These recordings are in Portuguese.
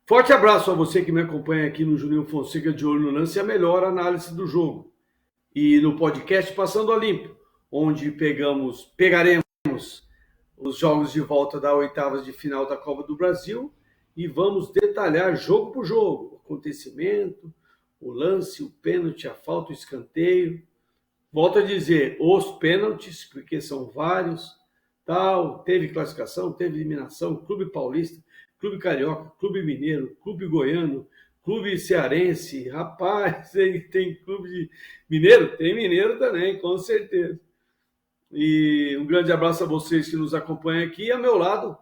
Forte abraço a você que me acompanha aqui no Juninho Fonseca de Olho no Lance, a melhor análise do jogo. E no podcast Passando a Limpo, onde pegaremos os jogos de volta da oitavas de final da Copa do Brasil e vamos detalhar jogo por jogo, o acontecimento, o lance, o pênalti, a falta, o escanteio. Volto a dizer, os pênaltis, porque são vários, tal, teve classificação, teve eliminação, Clube Paulista, Clube Carioca, Clube Mineiro, Clube Goiano, Clube Cearense, rapaz, tem clube de mineiro? Tem mineiro também, com certeza. E um grande abraço a vocês que nos acompanham aqui e ao meu lado,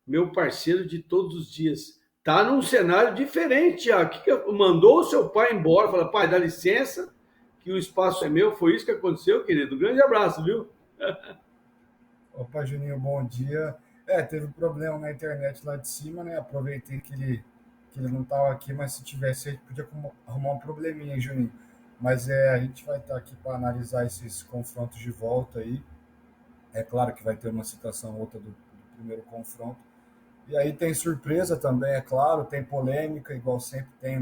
meu parceiro de todos os dias. Tá num cenário diferente, Thiago. Mandou o seu pai embora, fala, pai, dá licença, que o espaço é meu. Foi isso que aconteceu, querido. Um grande abraço, viu? Opa, Juninho, bom dia. Teve um problema na internet lá de cima, né? Aproveitei que ele não estava aqui, mas se tivesse, a gente podia arrumar um probleminha, hein, Juninho. Mas a gente vai estar aqui para analisar esses confrontos de volta aí. É claro que vai ter uma citação ou outra do primeiro confronto. E aí tem surpresa também, é claro, tem polêmica, igual sempre tem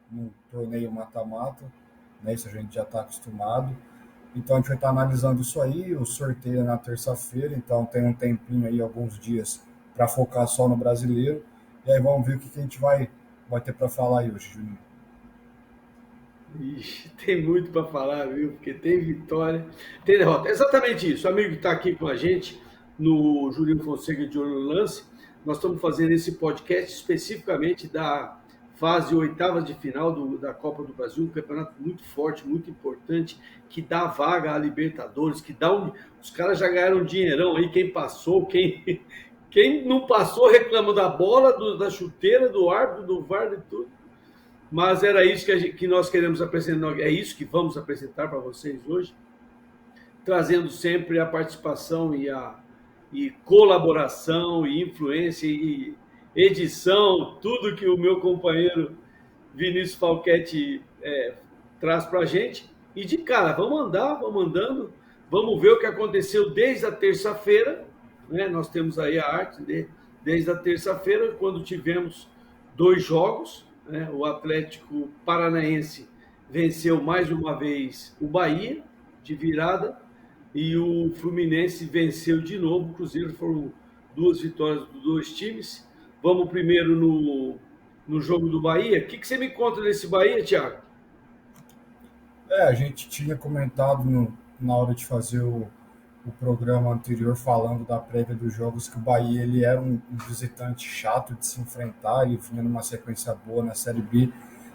no torneio mata-mata, né? Isso a gente já está acostumado. Então a gente vai estar analisando isso aí, o sorteio é na terça-feira, então tem um tempinho aí, alguns dias, para focar só no brasileiro. E aí vamos ver o que a gente vai ter para falar aí hoje, Juninho. Ixi, tem muito para falar, viu? Porque tem vitória, tem derrota. É exatamente isso. O amigo que está aqui com a gente no Juninho Fonseca de Olho no Lance, nós estamos fazendo esse podcast especificamente da fase oitavas de final da Copa do Brasil, um campeonato muito forte, muito importante, que dá vaga à Libertadores, que dá os caras já ganharam um dinheirão aí, quem passou, quem não passou reclama da bola, da chuteira, do árbitro, do VAR, de tudo. Mas era isso que nós queremos apresentar, é isso que vamos apresentar para vocês hoje, trazendo sempre a participação e colaboração e influência e edição, tudo que o meu companheiro Vinícius Falquete traz para a gente. E de cara, vamos andando, vamos ver o que aconteceu desde a terça-feira, né? Nós temos aí a arte desde a terça-feira, quando tivemos 2 jogos, né? O Atlético Paranaense venceu mais uma vez o Bahia, de virada, e o Fluminense venceu de novo. O Cruzeiro, foram 2 vitórias dos 2 times. Vamos primeiro no jogo do Bahia. O que você me conta desse Bahia, Thiago? A gente tinha comentado na hora de fazer o programa anterior, falando da prévia dos jogos, que o Bahia ele era um visitante chato de se enfrentar, e vinha numa sequência boa na Série B.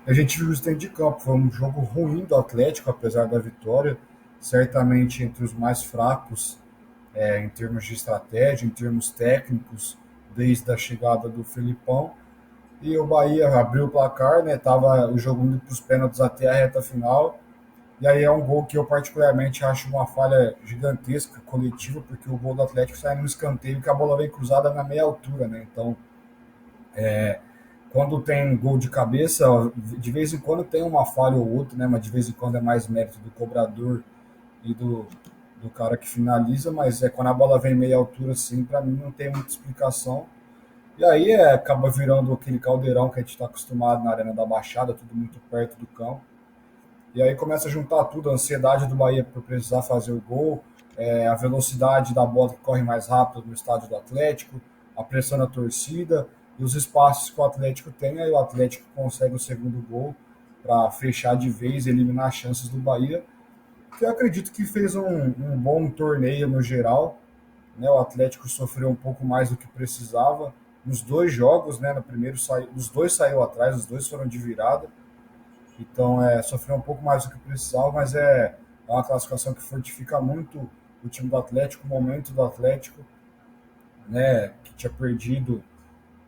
A gente viu isso dentro de campo, foi um jogo ruim do Atlético, apesar da vitória, certamente entre os mais fracos em termos de estratégia, em termos técnicos, desde a chegada do Felipão. E o Bahia abriu o placar, né? Tava o jogo indo para os pênaltis até a reta final. E aí é um gol que eu particularmente acho uma falha gigantesca, coletiva, porque o gol do Atlético sai no escanteio que a bola vem cruzada na meia altura, né? Então, quando tem gol de cabeça, de vez em quando tem uma falha ou outra, né? Mas de vez em quando é mais mérito do cobrador e do cara que finaliza, mas quando a bola vem meia altura, assim, para mim não tem muita explicação. E aí acaba virando aquele caldeirão que a gente está acostumado na Arena da Baixada, tudo muito perto do campo. E aí começa a juntar tudo, a ansiedade do Bahia por precisar fazer o gol, a velocidade da bola que corre mais rápido no estádio do Atlético, a pressão da torcida e os espaços que o Atlético tem. Aí o Atlético consegue o segundo gol para fechar de vez e eliminar as chances do Bahia, que eu acredito que fez um bom torneio no geral, né? O Atlético sofreu um pouco mais do que precisava nos 2 jogos, né? No primeiro os 2 saiu atrás, os 2 foram de virada. Então, sofreu um pouco mais do que precisava, mas é uma classificação que fortifica muito o time do Atlético, o momento do Atlético, né, que tinha perdido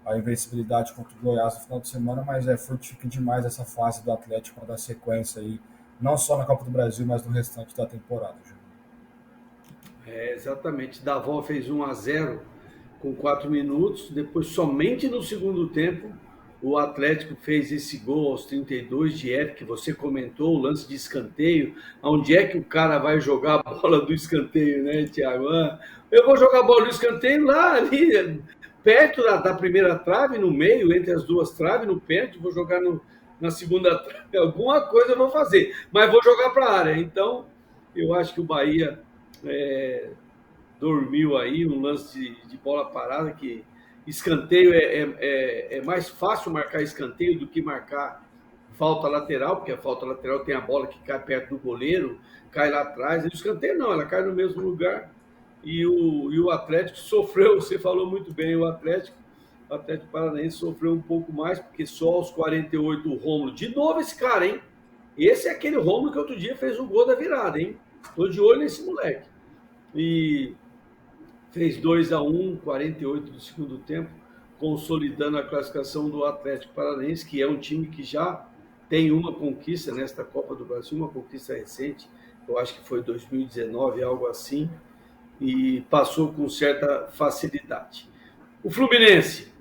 a invencibilidade contra o Goiás no final de semana, mas fortifica demais essa fase do Atlético para dar sequência aí, não só na Copa do Brasil, mas no restante da temporada. Exatamente. Davó fez 1-0 com 4 minutos, depois somente no segundo tempo o Atlético fez esse gol aos 32 de Eric, que você comentou, o lance de escanteio. Onde é que o cara vai jogar a bola do escanteio, né, Thiago? Eu vou jogar a bola do escanteio lá, ali, perto da primeira trave, no meio, entre as duas traves, no pênalti, vou jogar na segunda trave, alguma coisa eu vou fazer, mas vou jogar para a área. Então, eu acho que o Bahia dormiu aí, um lance de bola parada, que escanteio é mais fácil marcar escanteio do que marcar falta lateral, porque a falta lateral tem a bola que cai perto do goleiro, cai lá atrás, e o escanteio não, ela cai no mesmo lugar. E o Atlético sofreu, você falou muito bem, o Atlético Paranaense sofreu um pouco mais, porque só aos 48 o Rômulo, de novo esse cara, hein? Esse é aquele Rômulo que outro dia fez o gol da virada, hein? Tô de olho nesse moleque. E fez 2-1, 48 do segundo tempo, consolidando a classificação do Atlético Paranaense, que é um time que já tem uma conquista nesta Copa do Brasil, uma conquista recente, eu acho que foi 2019, algo assim, e passou com certa facilidade. O Fluminense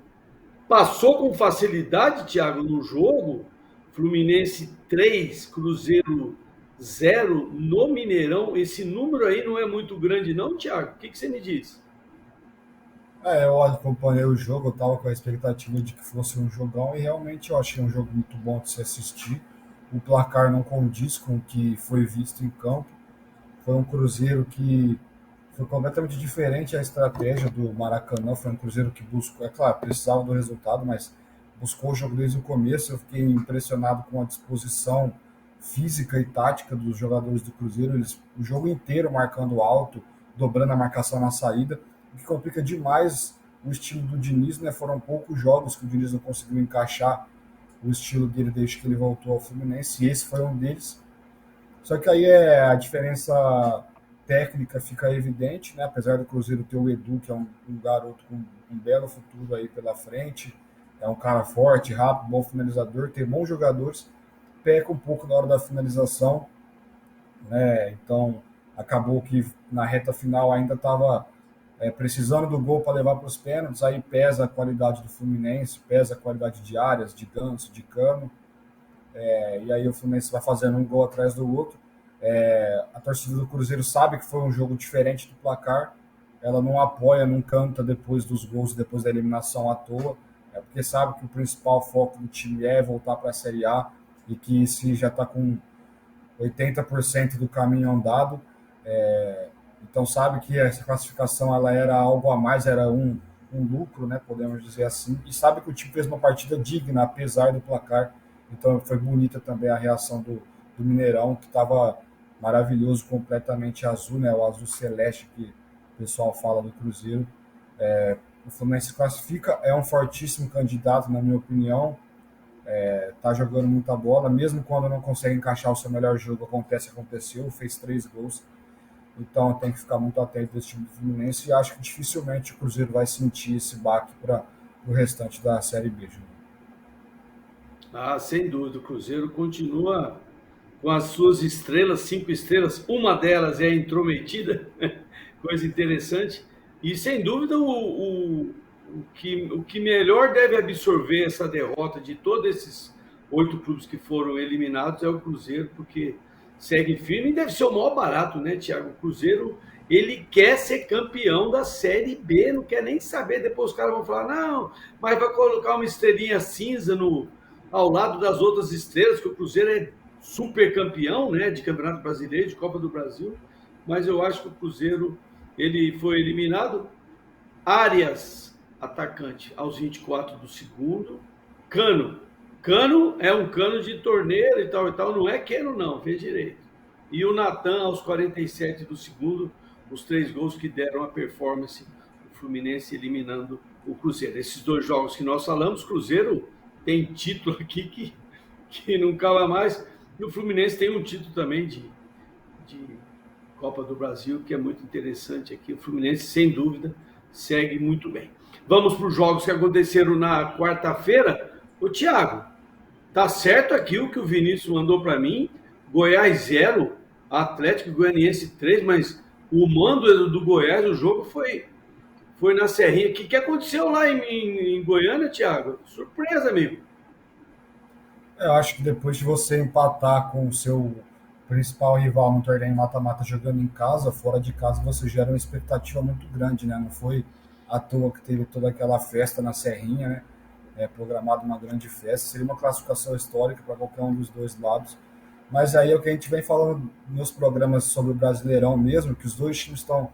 passou com facilidade, Thiago, no jogo. Fluminense 3, Cruzeiro 0 no Mineirão. Esse número aí não é muito grande, não, Thiago? O que você me diz? Eu acompanhei o jogo, eu estava com a expectativa de que fosse um jogão e realmente eu achei um jogo muito bom de se assistir. O placar não condiz com o que foi visto em campo. Foi um Cruzeiro que foi completamente diferente a estratégia do Maracanã. Foi um Cruzeiro que buscou, é claro, precisava do resultado, mas buscou o jogo desde o começo. Eu fiquei impressionado com a disposição física e tática dos jogadores do Cruzeiro. Eles, o jogo inteiro marcando alto, dobrando a marcação na saída, o que complica demais o estilo do Diniz, né? Foram poucos jogos que o Diniz não conseguiu encaixar o estilo dele desde que ele voltou ao Fluminense, e esse foi um deles. Só que aí a diferença técnica fica evidente, né? Apesar do Cruzeiro ter o Edu, que é um garoto com um belo futuro aí pela frente, é um cara forte, rápido, bom finalizador, tem bons jogadores, peca um pouco na hora da finalização, né? Então acabou que na reta final ainda estava precisando do gol para levar para os pênaltis, aí pesa a qualidade do Fluminense, pesa a qualidade de Arias, de Ganso, de Cano, e aí o Fluminense vai fazendo um gol atrás do outro. A torcida do Cruzeiro sabe que foi um jogo diferente do placar, ela não apoia, não canta depois dos gols, depois da eliminação à toa, porque sabe que o principal foco do time é voltar para a Série A e que se já está com 80% do caminho andado, então sabe que essa classificação ela era algo a mais, era um lucro, né, podemos dizer assim, e sabe que o time fez uma partida digna, apesar do placar. Então foi bonita também a reação do Mineirão, que estava maravilhoso, completamente azul, né, o azul celeste que o pessoal fala do Cruzeiro. O Fluminense classifica, é um fortíssimo candidato, na minha opinião, tá jogando muita bola, mesmo quando não consegue encaixar o seu melhor jogo, aconteceu, fez 3 gols. Então tem que ficar muito atento desse time do Fluminense e acho que dificilmente o Cruzeiro vai sentir esse baque para o restante da Série B. Sem dúvida, o Cruzeiro continua com as suas estrelas, 5 estrelas, uma delas é a intrometida, coisa interessante, e sem dúvida o que melhor deve absorver essa derrota de todos esses 8 clubes que foram eliminados é o Cruzeiro, porque segue firme e deve ser o maior barato, né, Thiago? O Cruzeiro, ele quer ser campeão da Série B, não quer nem saber. Depois os caras vão falar, não, mas vai colocar uma estrelinha cinza ao lado das outras estrelas, que o Cruzeiro é super campeão, né, de Campeonato Brasileiro, de Copa do Brasil, mas eu acho que o Cruzeiro, ele foi eliminado. Arias, atacante, aos 24 do segundo. Cano é um cano de torneira e tal, não é Queno não, fez direito. E o Natan aos 47 do segundo, os 3 gols que deram a performance, o Fluminense eliminando o Cruzeiro. Esses 2 jogos que nós falamos, Cruzeiro tem título aqui que não cala mais, e o Fluminense tem um título também de Copa do Brasil, que é muito interessante aqui. O Fluminense, sem dúvida, segue muito bem. Vamos para os jogos que aconteceram na quarta-feira. Ô, Thiago, tá certo aqui o que o Vinícius mandou para mim, Goiás 0, Atlético Goianiense 3, mas o mando do Goiás, o jogo foi na Serrinha. O que aconteceu lá em Goiânia, Thiago? Surpresa, amigo. Eu acho que depois de você empatar com o seu principal rival no torneio mata-mata jogando em casa, fora de casa, você gera uma expectativa muito grande, né? Não foi à toa que teve toda aquela festa na Serrinha, né? Programado uma grande festa, seria uma classificação histórica para qualquer um dos dois lados. Mas aí é o que a gente vem falando nos programas sobre o Brasileirão mesmo, que os dois times estão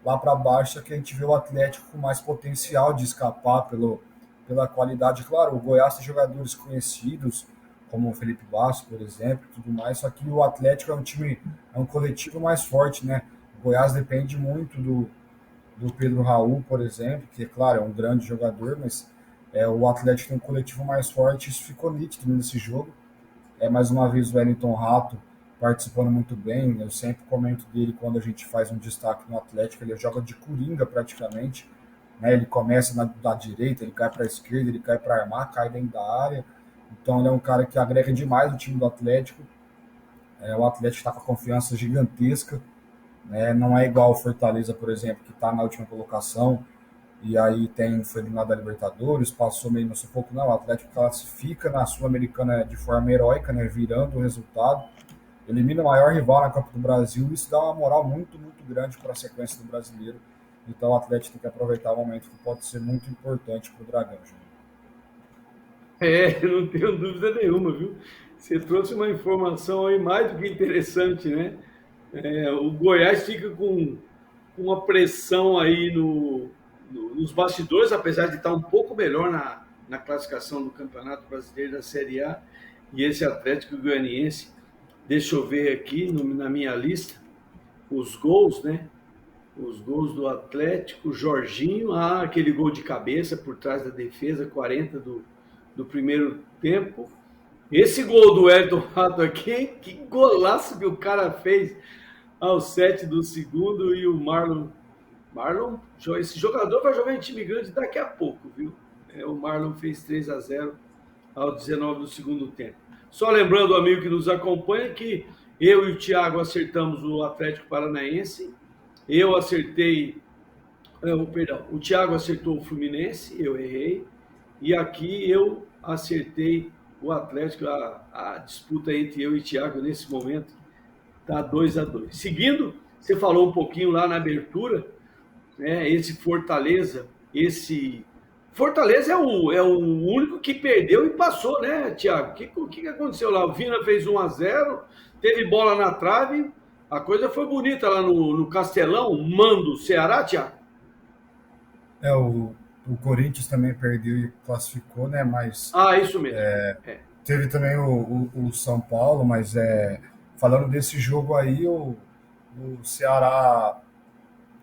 lá para baixo, é que a gente vê o Atlético com mais potencial de escapar pela qualidade. Claro, o Goiás tem jogadores conhecidos, como o Felipe Basso, por exemplo, tudo mais, só que o Atlético é um time, é um coletivo mais forte, né? O Goiás depende muito do Pedro Raul, por exemplo, que, claro, é um grande jogador, mas o Atlético tem um coletivo mais forte, isso ficou nítido nesse jogo. Mais uma vez o Wellington Rato participando muito bem, eu sempre comento dele quando a gente faz um destaque no Atlético, ele joga de coringa praticamente, né? Ele começa da direita, ele cai para a esquerda, ele cai para armar, cai dentro da área, então ele é um cara que agrega demais o time do Atlético. O Atlético está com a confiança gigantesca, né? Não é igual o Fortaleza, por exemplo, que está na última colocação, e aí foi eliminado da Libertadores, passou meio no sufoco. Não, o Atlético classifica na Sul-Americana de forma heróica, né, virando o resultado, elimina o maior rival na Copa do Brasil, e isso dá uma moral muito, muito grande para a sequência do brasileiro. Então o Atlético tem que aproveitar o momento que pode ser muito importante para o Dragão, Júnior. Não tenho dúvida nenhuma, viu? Você trouxe uma informação aí mais do que interessante, né? O Goiás fica com uma pressão aí nos bastidores, apesar de estar um pouco melhor na classificação do Campeonato Brasileiro da Série A, e esse Atlético Goianiense, deixa eu ver aqui na minha lista, os gols, né? Os gols do Atlético, Jorginho, aquele gol de cabeça por trás da defesa, 40 do primeiro tempo. Esse gol do Wellington Rato aqui, que golaço que o cara fez aos 7 do segundo, e o Marlon, esse jogador vai jogar em time grande daqui a pouco, viu? O Marlon fez 3-0 aos 19 do segundo tempo. Só lembrando, o amigo que nos acompanha, que eu e o Thiago acertamos o Atlético Paranaense, eu acertei, o Thiago acertou o Fluminense, eu errei, e aqui eu acertei o Atlético. A disputa entre eu e o Thiago nesse momento está 2-2. Seguindo, você falou um pouquinho lá na abertura, né, esse Fortaleza é o único que perdeu e passou, né, Thiago? O que aconteceu lá? O Vina fez 1-0, teve bola na trave, a coisa foi bonita lá no Castelão, Mando, Ceará, Thiago? O Corinthians também perdeu e classificou, né? Mas isso mesmo. teve também o São Paulo, mas falando desse jogo aí, o Ceará.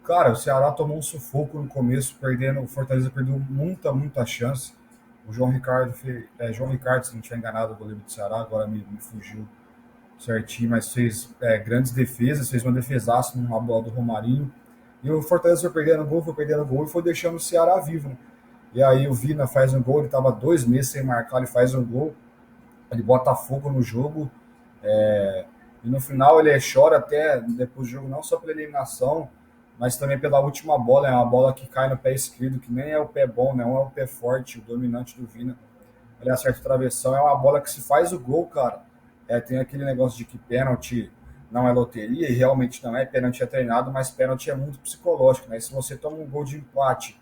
Cara, o Ceará tomou um sufoco no começo, o Fortaleza perdeu muita chance. O João Ricardo, se não estiver enganado, o goleiro do Ceará, agora me fugiu certinho, mas fez grandes defesas, fez uma defesaça numa bola do Romarinho. E o Fortaleza foi perdendo gol e foi deixando o Ceará vivo, né? E aí o Vina faz um gol, ele estava 2 meses sem marcar, ele faz um gol, ele bota fogo no jogo, e no final ele chora até depois do jogo, não só pela eliminação, mas também pela última bola, é uma bola que cai no pé esquerdo, que nem é o pé bom, não é o pé forte, o dominante do Vina. Ele acerta a travessão, é uma bola que se faz o gol, cara. Tem aquele negócio de que pênalti não é loteria, e realmente não é, pênalti é treinado, mas pênalti é muito psicológico, né? E se você toma um gol de empate,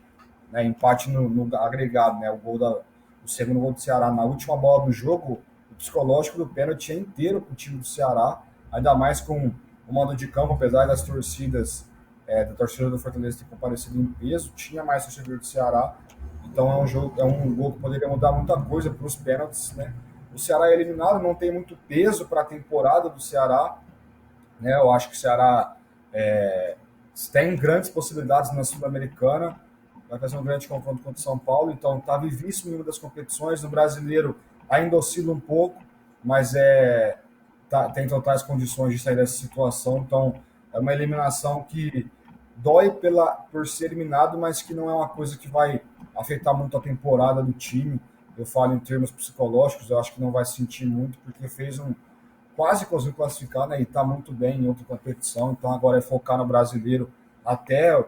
né, empate no agregado, né, o segundo gol do Ceará na última bola do jogo, o psicológico do pênalti é inteiro para o time do Ceará, ainda mais com o mando de campo, apesar das torcidas, da torcida do Fortaleza ter comparecido em peso, tinha mais torcedor do Ceará, então é um gol que poderia mudar muita coisa para os pênaltis, né? O Ceará é eliminado, não tem muito peso para a temporada do Ceará, né? Eu acho que o Ceará tem grandes possibilidades na Sul-Americana, vai fazer um grande confronto contra o São Paulo, então está vivíssimo em uma das competições. No Brasileiro ainda oscila um pouco, mas tem totais condições de sair dessa situação, então é uma eliminação que dói por ser eliminado, mas que não é uma coisa que vai afetar muito a temporada do time. Eu falo em termos psicológicos, eu acho que não vai sentir muito, porque quase conseguiu classificar, né, e está muito bem em outra competição, então agora é focar no brasileiro até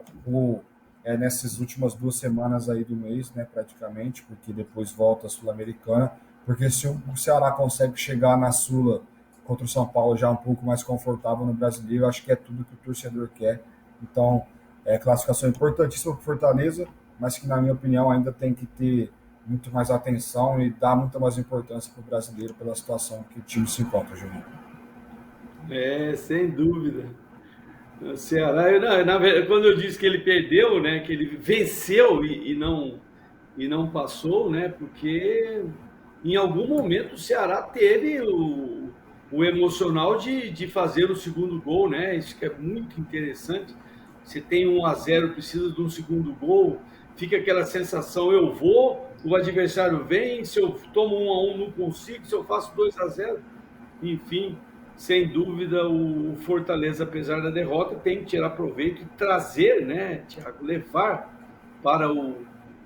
nessas últimas 2 semanas aí do mês, né, praticamente, porque depois volta a Sul-Americana, porque se o Ceará consegue chegar na Sula contra o São Paulo já um pouco mais confortável no brasileiro, acho que é tudo que o torcedor quer. Então, classificação importantíssima para o Fortaleza, mas que, na minha opinião, ainda tem que ter muito mais atenção e dar muita mais importância para o brasileiro pela situação que o time se encontra, Júnior. Sem dúvida. O Ceará, na verdade, quando eu disse que ele perdeu, né, que ele venceu e não passou, né, porque em algum momento o Ceará teve o emocional de fazer o segundo gol, né? Isso que é muito interessante. Você tem 1-0, precisa de um segundo gol, fica aquela sensação, eu vou, o adversário vem, se eu tomo 1-1 não consigo, se eu faço 2-0, enfim, sem dúvida o Fortaleza, apesar da derrota, tem que tirar proveito e trazer, né, Thiago, levar para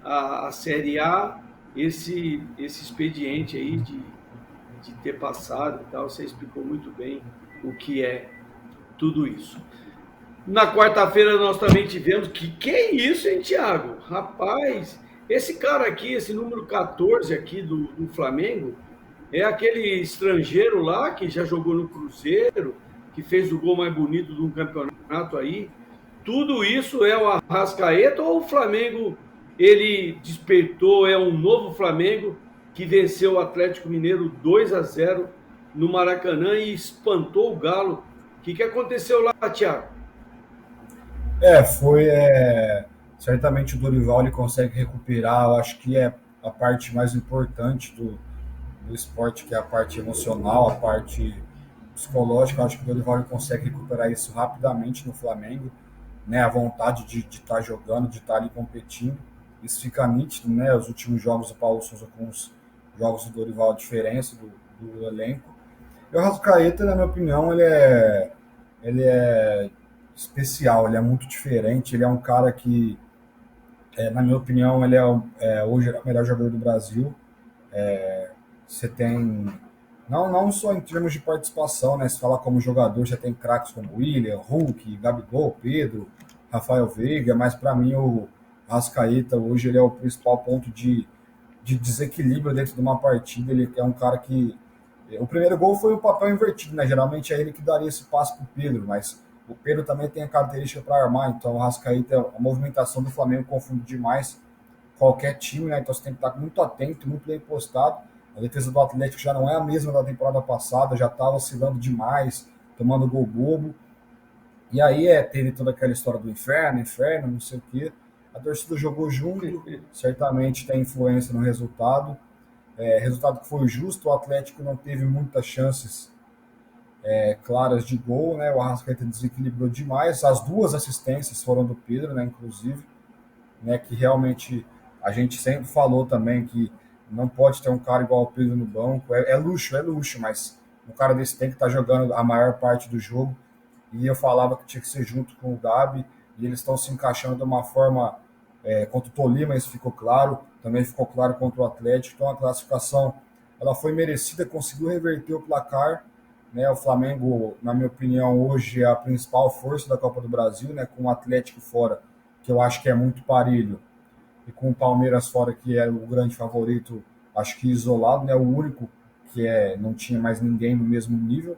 a Série A esse expediente aí de ter passado e tal. Você explicou muito bem o que é tudo isso. Na quarta-feira nós também tivemos que é isso, hein, Thiago? Rapaz, esse cara aqui, esse número 14 aqui do Flamengo, é aquele estrangeiro lá que já jogou no Cruzeiro, que fez o gol mais bonito de um campeonato aí. Tudo isso é o Arrascaeta ou o Flamengo, ele despertou, é um novo Flamengo que venceu o Atlético Mineiro 2-0 no Maracanã e espantou o Galo. O que aconteceu lá, Thiago? Foi. Certamente o Dorival ele consegue recuperar, eu acho que é a parte mais importante do esporte, que é a parte emocional, a parte psicológica. Eu acho que o Dorival ele consegue recuperar isso rapidamente no Flamengo, né? A vontade de estar jogando, de estar ali competindo. Isso fica nítido, né? Os últimos jogos do Paulo Souza com os jogos do Dorival, a diferença do elenco. E o Arrascaeta, na minha opinião, ele é especial, ele é muito diferente, ele é um cara que, na minha opinião, ele hoje é o melhor jogador do Brasil. Você tem, não só em termos de participação, né? Se fala como jogador, você tem craques como William, Hulk, Gabigol, Pedro, Rafael Veiga, mas para mim o Arrascaeta hoje ele é o principal ponto de desequilíbrio dentro de uma partida. Ele é um cara que o primeiro gol foi o papel invertido, né? Geralmente é ele que daria esse passe para o Pedro, mas o Pedro também tem a característica para armar, então o Arrascaeta, a movimentação do Flamengo confunde demais qualquer time, né? Então você tem que estar muito atento, muito bem postado. A defesa do Atlético já não é a mesma da temporada passada, já estava oscilando demais, tomando gol bobo. E aí teve toda aquela história do inferno, não sei o quê. A torcida jogou junto, certamente tem influência no resultado. Resultado que foi justo, o Atlético não teve muitas chances claras de gol, né? O Arrascaeta desequilibrou demais. As duas assistências foram do Pedro, né? Inclusive, né? Que realmente a gente sempre falou também que não pode ter um cara igual o Pedro no banco. É luxo, mas um cara desse tem que estar jogando a maior parte do jogo. E eu falava que tinha que ser junto com o Gabi, e eles estão se encaixando de uma forma. Contra o Tolima, isso ficou claro, também ficou claro contra o Atlético. Então a classificação ela foi merecida, conseguiu reverter o placar, né? O Flamengo, na minha opinião, hoje é a principal força da Copa do Brasil, né? Com o Atlético fora, que eu acho que é muito parelho, e com o Palmeiras fora, que é o grande favorito, acho que isolado, né? O único que não tinha mais ninguém no mesmo nível.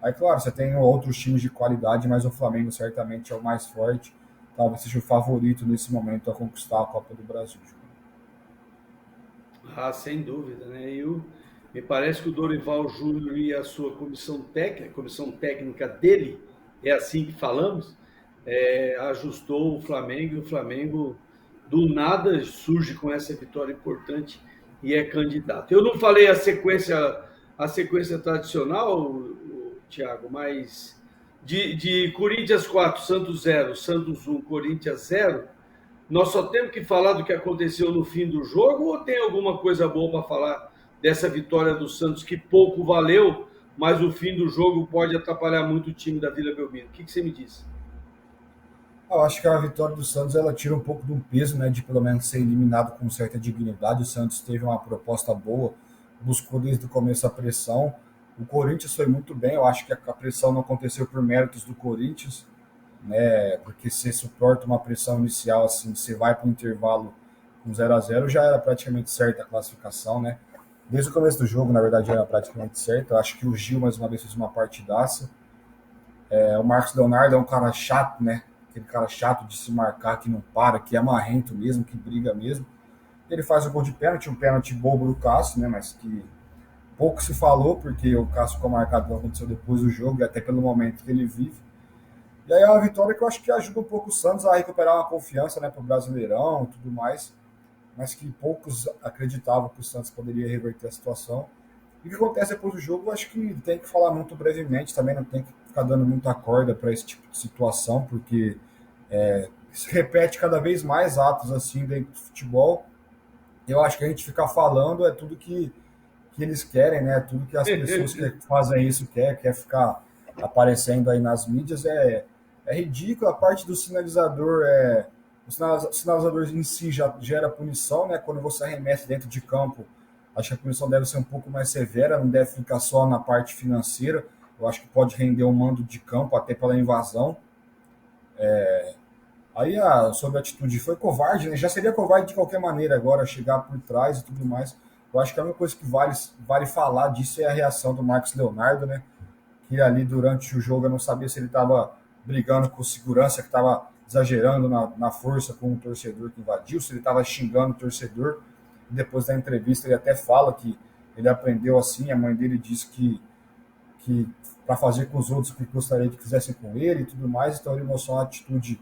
Aí, claro, você tem outros times de qualidade, mas o Flamengo certamente é o mais forte, talvez seja o favorito nesse momento a conquistar a Copa do Brasil. Sem dúvida, né? Me parece que o Dorival Júnior e a sua a comissão técnica dele, é assim que falamos, ajustou o Flamengo, e o Flamengo do nada surge com essa vitória importante e é candidato. Eu não falei a sequência tradicional, Thiago, mas de Corinthians 4, Santos 0, Santos 1, Corinthians 0, nós só temos que falar do que aconteceu no fim do jogo ou tem alguma coisa boa para falar dessa vitória do Santos que pouco valeu, mas o fim do jogo pode atrapalhar muito o time da Vila Belmiro? O que você me diz? Eu acho que a vitória do Santos ela tira um pouco de um peso, né, de pelo menos ser eliminado com certa dignidade. O Santos teve uma proposta boa, buscou desde o começo a pressão. O Corinthians foi muito bem, eu acho que a pressão não aconteceu por méritos do Corinthians, né, porque você suporta uma pressão inicial, assim, você vai para o intervalo com 0-0, já era praticamente certa a classificação, né? Desde o começo do jogo, na verdade, já era praticamente certo. Eu acho que o Gil, mais uma vez, fez uma partidaça. O Marcos Leonardo é um cara chato, né? aquele cara chato de se marcar, que não para, que é marrento mesmo, que briga mesmo. Ele faz o gol de pênalti, um pênalti bobo do Cássio, né? Mas que pouco se falou, porque o Cássio ficou marcado pelo que aconteceu depois do jogo e até pelo momento que ele vive. E aí é uma vitória que eu acho que ajuda um pouco o Santos a recuperar uma confiança, né, para o Brasileirão e tudo mais, mas que poucos acreditavam que o Santos poderia reverter a situação. E o que acontece depois do jogo, eu acho que tem que falar muito brevemente, também não tem que ficar dando muita corda para esse tipo de situação, porque se repete cada vez mais atos assim dentro do futebol. Eu acho que a gente ficar falando é tudo que eles querem, né? Tudo que as pessoas que fazem isso quer ficar aparecendo aí nas mídias é ridículo. A parte do sinalizador o sinalizador em si já gera punição, né? Quando você arremessa dentro de campo, acho que a punição deve ser um pouco mais severa, não deve ficar só na parte financeira. Eu acho que pode render um mando de campo até pela invasão. Aí sobre a atitude foi covarde, né? Já seria covarde de qualquer maneira agora chegar por trás e tudo mais. Eu acho que a única coisa que vale falar disso é a reação do Marcos Leonardo, né? Que ali durante o jogo eu não sabia se ele estava brigando com o segurança, que estava exagerando na força com o torcedor que invadiu, se ele estava xingando o torcedor. E depois da entrevista ele até fala que ele aprendeu assim, a mãe dele disse que para fazer com os outros o que gostaria que fizessem com ele e tudo mais. Então ele mostrou uma atitude,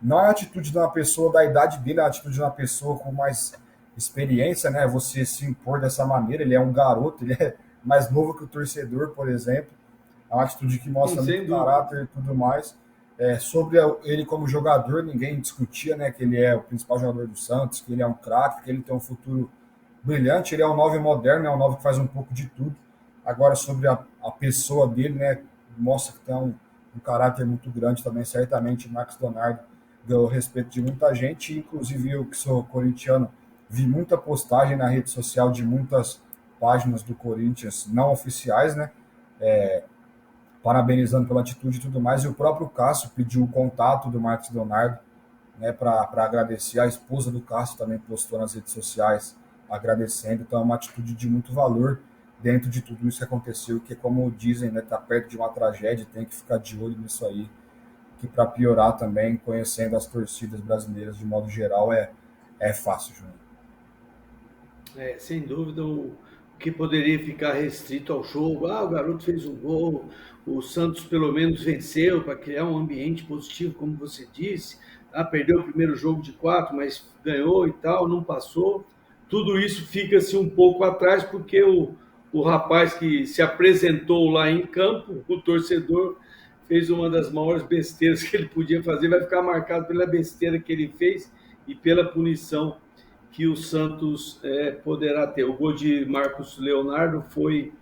não é a atitude de uma pessoa da idade dele, é a atitude de uma pessoa com mais experiência, né? Você se impor dessa maneira, ele é um garoto, ele é mais novo que o torcedor, por exemplo. É uma atitude que mostra muito caráter e tudo mais. Sobre ele como jogador, ninguém discutia, né, que ele é o principal jogador do Santos, que ele é um craque, que ele tem um futuro brilhante, ele é um 9 moderno, é um 9 que faz um pouco de tudo. Agora, sobre a pessoa dele, né, mostra que tem um caráter muito grande também, certamente o Marcos Leonardo ganhou o respeito de muita gente, inclusive eu que sou corintiano, vi muita postagem na rede social de muitas páginas do Corinthians não oficiais, né, parabenizando pela atitude e tudo mais, e o próprio Cássio pediu o contato do Marcos Leonardo, né, para agradecer. A esposa do Cássio também postou nas redes sociais agradecendo, então é uma atitude de muito valor dentro de tudo isso que aconteceu, que como dizem, né, tá perto de uma tragédia, tem que ficar de olho nisso aí, que para piorar também, conhecendo as torcidas brasileiras de modo geral, é fácil, Júnior. Sem dúvida, o que poderia ficar restrito ao jogo. O garoto fez um gol, o Santos pelo menos venceu para criar um ambiente positivo, como você disse. Perdeu o primeiro jogo de 4, mas ganhou e tal, não passou. Tudo isso fica-se um pouco atrás, porque o rapaz que se apresentou lá em campo, o torcedor, fez uma das maiores besteiras que ele podia fazer, vai ficar marcado pela besteira que ele fez e pela punição que o Santos poderá ter. O gol de Marcos Leonardo foi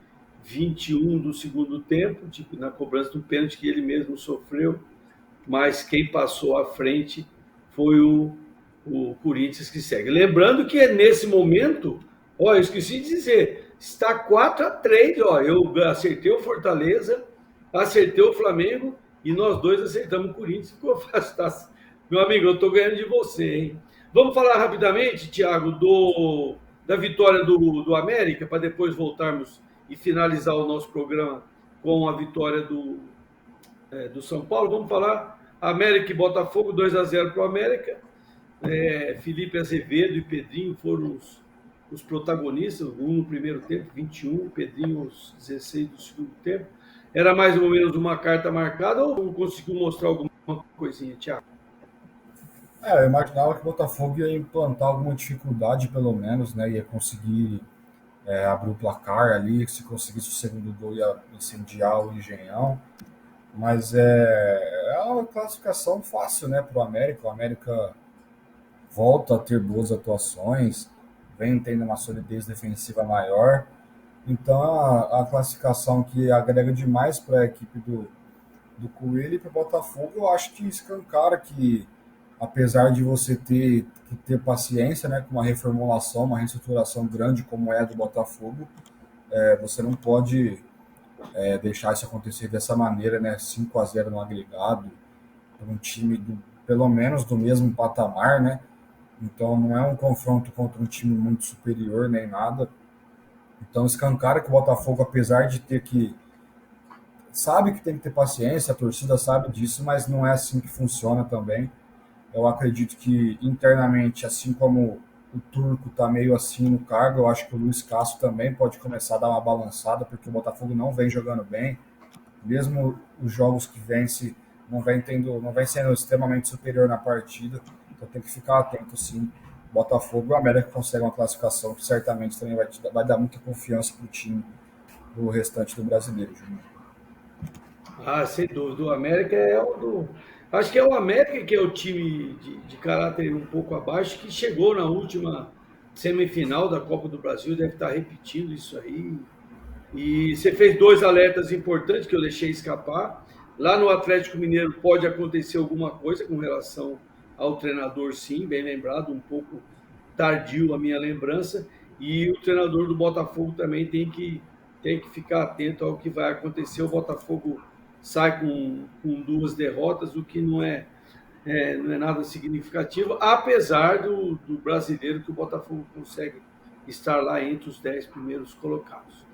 21 do segundo tempo, na cobrança do pênalti que ele mesmo sofreu, mas quem passou à frente foi o Corinthians que segue. Lembrando que nesse momento, eu esqueci de dizer, está 4-3, eu acertei o Fortaleza, acertei o Flamengo e nós dois acertamos o Corinthians, ficou fácil. Tá? Meu amigo, eu estou ganhando de você, hein? Vamos falar rapidamente, Thiago, da vitória do América, para depois voltarmos e finalizar o nosso programa com a vitória do São Paulo. Vamos falar América e Botafogo, 2-0 para o América. Felipe Azevedo e Pedrinho foram os protagonistas, um no primeiro tempo, 21, Pedrinho aos 16 do segundo tempo. Era mais ou menos uma carta marcada ou conseguiu mostrar alguma coisinha, Thiago? Eu imaginava que o Botafogo ia implantar alguma dificuldade, pelo menos, né? Ia conseguir abrir o placar ali, se conseguisse o segundo gol ia incendiar o Engenhão. Mas é uma classificação fácil, né, para o América. O América volta a ter boas atuações, vem tendo uma solidez defensiva maior. Então, a classificação que agrega demais para a equipe do Coelho e para o Botafogo, eu acho que escancara que, apesar de você ter que ter paciência, né, com uma reformulação, uma reestruturação grande como é a do Botafogo, você não pode deixar isso acontecer dessa maneira, né, 5-0 no agregado, para um time pelo menos do mesmo patamar, né? Então não é um confronto contra um time muito superior nem nada. Então escancara que o Botafogo, apesar de ter que sabe que tem que ter paciência, a torcida sabe disso, mas não é assim que funciona também. Eu acredito que internamente, assim como o Turco está meio assim no cargo, eu acho que o Luiz Castro também pode começar a dar uma balançada, porque o Botafogo não vem jogando bem, mesmo os jogos que vence não vem sendo extremamente superior na partida, então tem que ficar atento sim. Botafogo e o América conseguem uma classificação que certamente também vai dar muita confiança para o time, para o restante do brasileiro, Júnior. Ah, sem dúvida. O América é o do. Acho que é o América que é o time de caráter um pouco abaixo, que chegou na última semifinal da Copa do Brasil, deve estar repetindo isso aí. E você fez dois alertas importantes que eu deixei escapar. Lá no Atlético Mineiro pode acontecer alguma coisa com relação ao treinador, sim, bem lembrado, um pouco tardio a minha lembrança. E o treinador do Botafogo também tem que ficar atento ao que vai acontecer. O Botafogo sai com duas derrotas, o que não é nada significativo, apesar do brasileiro que o Botafogo consegue estar lá entre os 10 primeiros colocados.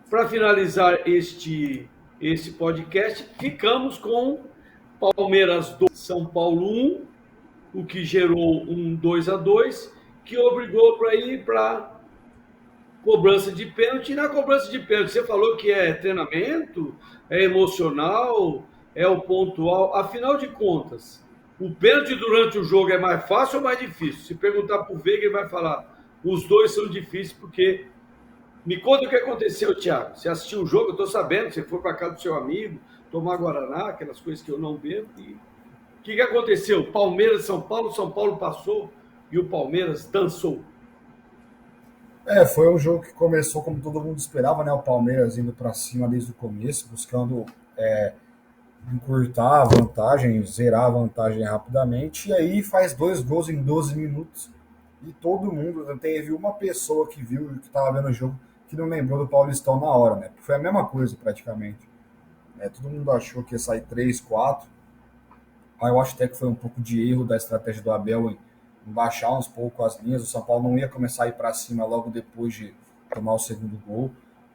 Para finalizar este podcast, ficamos com Palmeiras 2, São Paulo 1, o que gerou um 2-2, que obrigou para ir para cobrança de pênalti. E na cobrança de pênalti, você falou que é treinamento, é emocional, é o pontual. Afinal de contas, o pênalti durante o jogo é mais fácil ou mais difícil? Se perguntar para o Veiga, ele vai falar: os dois são difíceis, porque. Me conta o que aconteceu, Thiago. Você assistiu o jogo, eu estou sabendo que você foi para casa do seu amigo, tomar Guaraná, aquelas coisas que eu não bebo. E o que aconteceu? Palmeiras, São Paulo passou e o Palmeiras dançou. Foi um jogo que começou como todo mundo esperava, né? O Palmeiras indo para cima desde o começo, buscando encurtar a vantagem, zerar a vantagem rapidamente, e aí faz 2 gols em 12 minutos. E todo mundo, não teve uma pessoa que viu, que estava vendo o jogo, que não lembrou do Paulistão na hora, né? Foi a mesma coisa praticamente. Todo mundo achou que ia sair 3-4. Aí eu acho até que foi um pouco de erro da estratégia do Abel em baixar uns pouco as linhas. O São Paulo não ia começar a ir para cima logo depois de tomar o segundo gol.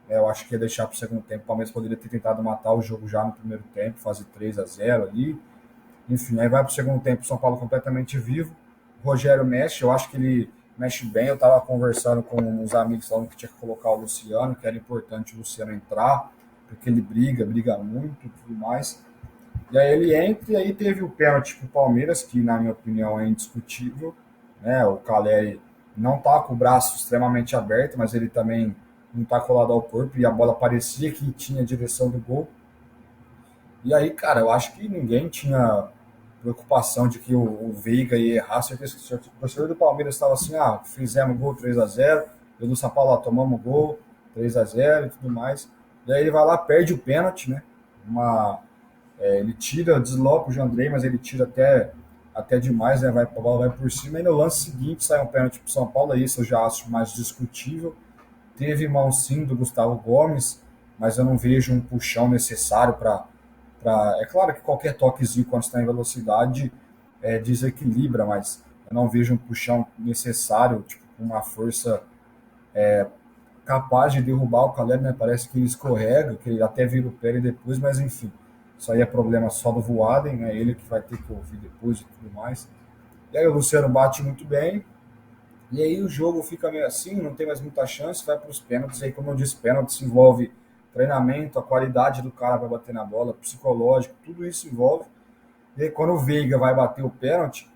Eu acho que ia deixar para o segundo tempo. O Palmeiras poderia ter tentado matar o jogo já no primeiro tempo, fazer 3-0 ali. Enfim, aí vai para o segundo tempo, o São Paulo completamente vivo. O Rogério mexe, eu acho que ele mexe bem. Eu estava conversando com uns amigos falando que tinha que colocar o Luciano, que era importante o Luciano entrar, porque ele briga muito e tudo mais. E aí ele entra e aí teve o pênalti para o Palmeiras, que na minha opinião é indiscutível. Né? O Caleri não está com o braço extremamente aberto, mas ele também não está colado ao corpo e a bola parecia que tinha a direção do gol. E aí, cara, eu acho que ninguém tinha preocupação de que o Veiga ia errar. Certeza que o torcedor do Palmeiras estava assim, fizemos gol 3-0, eu do São Paulo tomamos gol 3-0 e tudo mais. E aí ele vai lá, perde o pênalti, né? Ele tira, desloca o Jandrei, mas ele tira até demais, né? A bola vai por cima. E no lance seguinte sai um pênalti para o São Paulo, isso eu já acho mais discutível. Teve mão sim do Gustavo Gomes, mas eu não vejo um puxão necessário para. É claro que qualquer toquezinho quando está em velocidade desequilibra, mas eu não vejo um puxão necessário, tipo, com uma força capaz de derrubar o Caleri, né? Parece que ele escorrega, que ele até vira o pé e depois, mas enfim. Isso aí é problema só do Voaden, né? Ele que vai ter que ouvir depois e tudo mais. E aí o Luciano bate muito bem. E aí o jogo fica meio assim, não tem mais muita chance, vai para os pênaltis. E aí, como eu disse, pênaltis envolve treinamento, a qualidade do cara para bater na bola, psicológico, tudo isso envolve. E aí quando o Veiga vai bater o pênalti,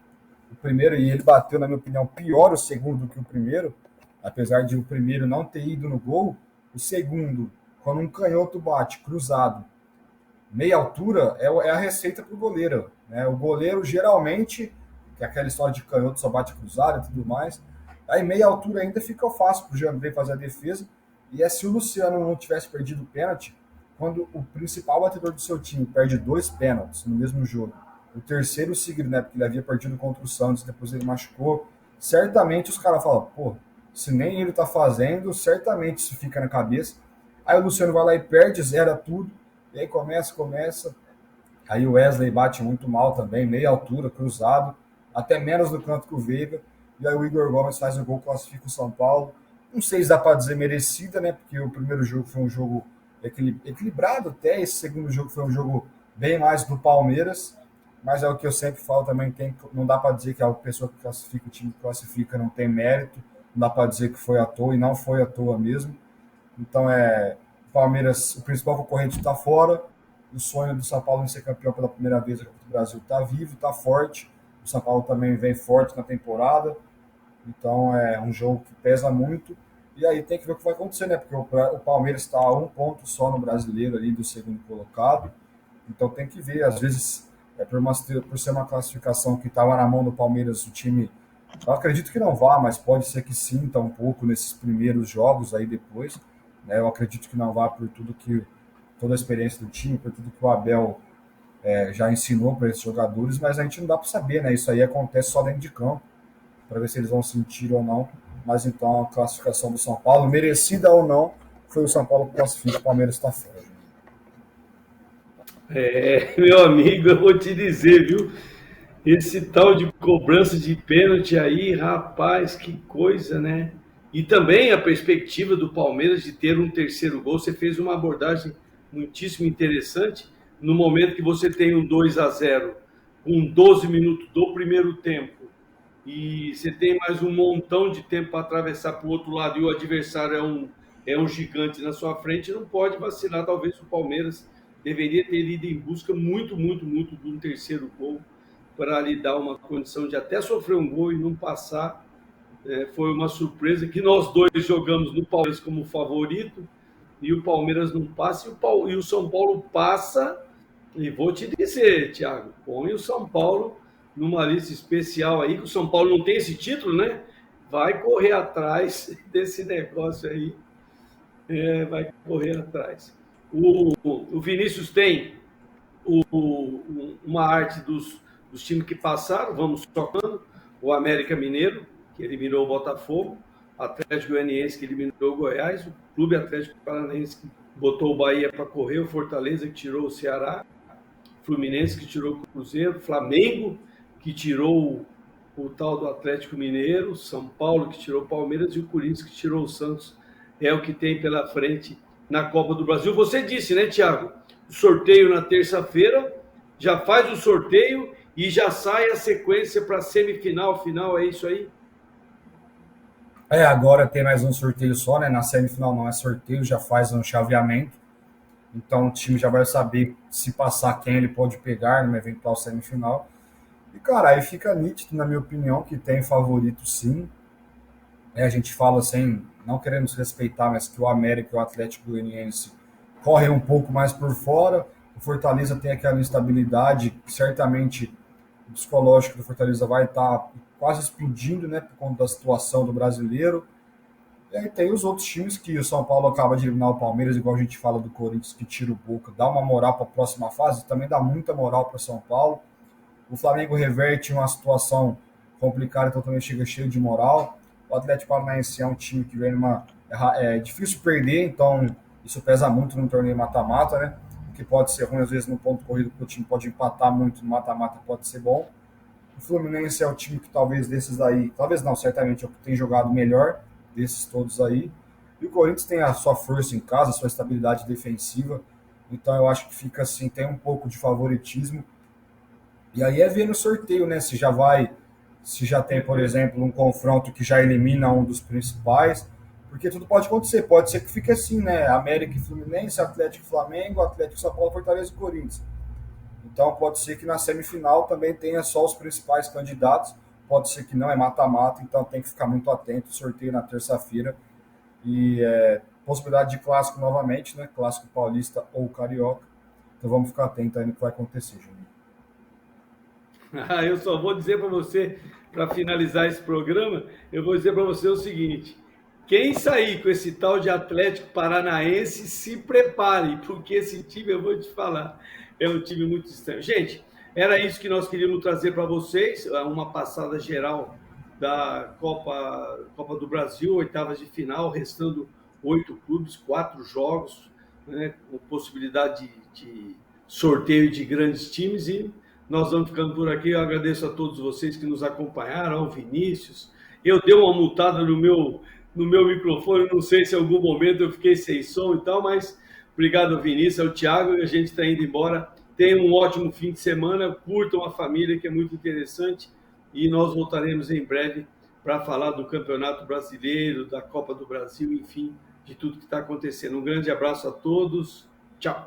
o primeiro, e ele bateu, na minha opinião, pior o segundo do que o primeiro, apesar de o primeiro não ter ido no gol, o segundo, quando um canhoto bate cruzado, meia altura, é a receita para o goleiro. Né? O goleiro, geralmente, que é aquela história de canhoto só bate cruzado e tudo mais, aí meia altura ainda fica fácil para o Jandrei fazer a defesa. E se o Luciano não tivesse perdido o pênalti, quando o principal batedor do seu time perde 2 pênaltis no mesmo jogo, o terceiro seguido, né, porque ele havia perdido contra o Santos, depois ele machucou, certamente os caras falam, pô, se nem ele tá fazendo, certamente isso fica na cabeça. Aí o Luciano vai lá e perde, zera tudo. E aí começa. Aí o Wesley bate muito mal também, meia altura, cruzado, até menos do canto que o Veiga. E aí o Igor Gomes faz o gol, classifica o São Paulo. Não sei se dá para dizer merecida, né? Porque o primeiro jogo foi um jogo equilibrado até. Esse segundo jogo foi um jogo bem mais do Palmeiras, mas é o que eu sempre falo também, não dá para dizer que a pessoa que classifica, o time que classifica não tem mérito, não dá para dizer que foi à toa, e não foi à toa mesmo. Então o Palmeiras, o principal concorrente está fora, o sonho do São Paulo em ser campeão pela primeira vez aqui no Brasil está vivo, está forte, o São Paulo também vem forte na temporada, então é um jogo que pesa muito. E aí tem que ver o que vai acontecer, né? Porque o Palmeiras está a um ponto só no brasileiro ali do segundo colocado. Então tem que ver. Às vezes, por ser uma classificação que estava na mão do Palmeiras, o time. Eu acredito que não vá, mas pode ser que sinta um pouco nesses primeiros jogos aí depois. Né? Eu acredito que não vá por tudo que. Toda a experiência do time, por tudo que o Abel já ensinou para esses jogadores, mas a gente não dá para saber, né? Isso aí acontece só dentro de campo para ver se eles vão sentir ou não. Mas então a classificação do São Paulo, merecida ou não, foi o São Paulo que classifica, o Palmeiras está fora. Meu amigo, eu vou te dizer, viu? Esse tal de cobrança de pênalti aí, rapaz, que coisa, né? E também a perspectiva do Palmeiras de ter um terceiro gol. Você fez uma abordagem muitíssimo interessante no momento que você tem um 2-0 com 12 minutos do primeiro tempo e você tem mais um montão de tempo para atravessar para o outro lado e o adversário é um gigante na sua frente, não pode vacilar. Talvez o Palmeiras deveria ter ido em busca muito, muito, muito de um terceiro gol para lhe dar uma condição de até sofrer um gol e não passar. Foi uma surpresa que nós dois jogamos no Palmeiras como favorito e o Palmeiras não passa e o São Paulo passa. E vou te dizer, Thiago, põe o São Paulo numa lista especial aí, que o São Paulo não tem esse título, né? Vai correr atrás desse negócio aí. Vai correr atrás. O Vinícius tem uma arte dos times que passaram, vamos tocando. O América Mineiro, que eliminou o Botafogo, o Atlético Goianiense, que eliminou o Goiás, o Clube Atlético Paranaense, que botou o Bahia para correr, o Fortaleza, que tirou o Ceará, Fluminense, que tirou o Cruzeiro, Flamengo, que tirou o tal do Atlético Mineiro, São Paulo, que tirou o Palmeiras, e o Corinthians, que tirou o Santos. É o que tem pela frente na Copa do Brasil. Você disse, né, Thiago? O sorteio na terça-feira, já faz o sorteio e já sai a sequência para a semifinal, final, é isso aí? Agora tem mais um sorteio só, né? Na semifinal não é sorteio, já faz um chaveamento. Então o time já vai saber se passar quem ele pode pegar numa eventual semifinal. E, cara, aí fica nítido, na minha opinião, que tem favorito sim. A gente fala assim, não queremos respeitar, mas que o América e o Atlético Goianiense correm um pouco mais por fora. O Fortaleza tem aquela instabilidade, que certamente o psicológico do Fortaleza vai estar quase explodindo, né, por conta da situação do brasileiro. E aí tem os outros times que o São Paulo acaba de eliminar o Palmeiras, igual a gente fala do Corinthians, que tira o Boca, dá uma moral para a próxima fase, também dá muita moral para o São Paulo. O Flamengo reverte uma situação complicada, então também chega cheio de moral. O Atlético Paranaense é um time que vem é difícil perder, então isso pesa muito no torneio mata-mata, né? O que pode ser ruim, às vezes, no ponto corrido, porque o time pode empatar muito no mata-mata, pode ser bom. O Fluminense é o time que talvez desses aí, talvez não, certamente é o que tem jogado melhor desses todos aí. E o Corinthians tem a sua força em casa, a sua estabilidade defensiva, então eu acho que fica assim, tem um pouco de favoritismo. E aí é ver no sorteio, né? Se já tem, por exemplo, um confronto que já elimina um dos principais, porque tudo pode acontecer. Pode ser que fique assim, né? América e Fluminense, Atlético e Flamengo, Atlético, São Paulo, Fortaleza e Corinthians. Então pode ser que na semifinal também tenha só os principais candidatos. Pode ser que não, é mata-mata, então tem que ficar muito atento. Sorteio na terça-feira. E possibilidade de clássico novamente, né? Clássico paulista ou carioca. Então vamos ficar atentos aí no que vai acontecer, Júnior. Eu só vou dizer para você, para finalizar esse programa, eu vou dizer para você o seguinte: quem sair com esse tal de Atlético Paranaense, se prepare, porque esse time, eu vou te falar, é um time muito estranho. Gente, era isso que nós queríamos trazer para vocês, uma passada geral da Copa do Brasil, oitavas de final, restando 8 clubes, 4 jogos, né, com possibilidade de sorteio de grandes times, e nós vamos ficando por aqui. Eu agradeço a todos vocês que nos acompanharam, ao Vinícius. Eu dei uma mutada no meu microfone, não sei se em algum momento eu fiquei sem som e tal, mas Obrigado, Vinícius, ao Thiago, e a gente está indo embora. Tenham um ótimo fim de semana, curtam a família, que é muito interessante, e nós voltaremos em breve para falar do Campeonato Brasileiro, da Copa do Brasil, enfim, de tudo que está acontecendo. Um grande abraço a todos. Tchau.